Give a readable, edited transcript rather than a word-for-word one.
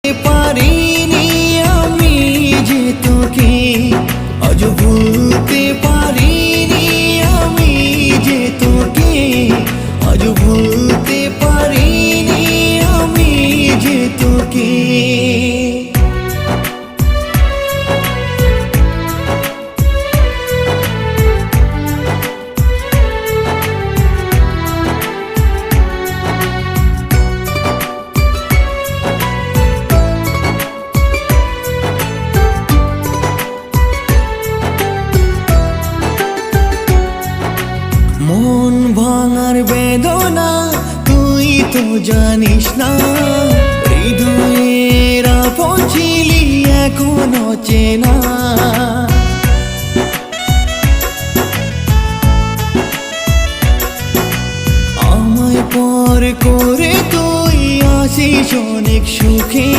পারিনি আমি যে তোকে, আজ ভুলতে পারিনি আমি যে তোকে, আজ ভুলতে পারিনি আমি যে তোকে। মন ভাঙার বেদনা তুই তো জানিস না, হৃদয়ের আপন ছিলি এখনো চেনা। আমায় পর করে তুই আসিস অনেক সুখে,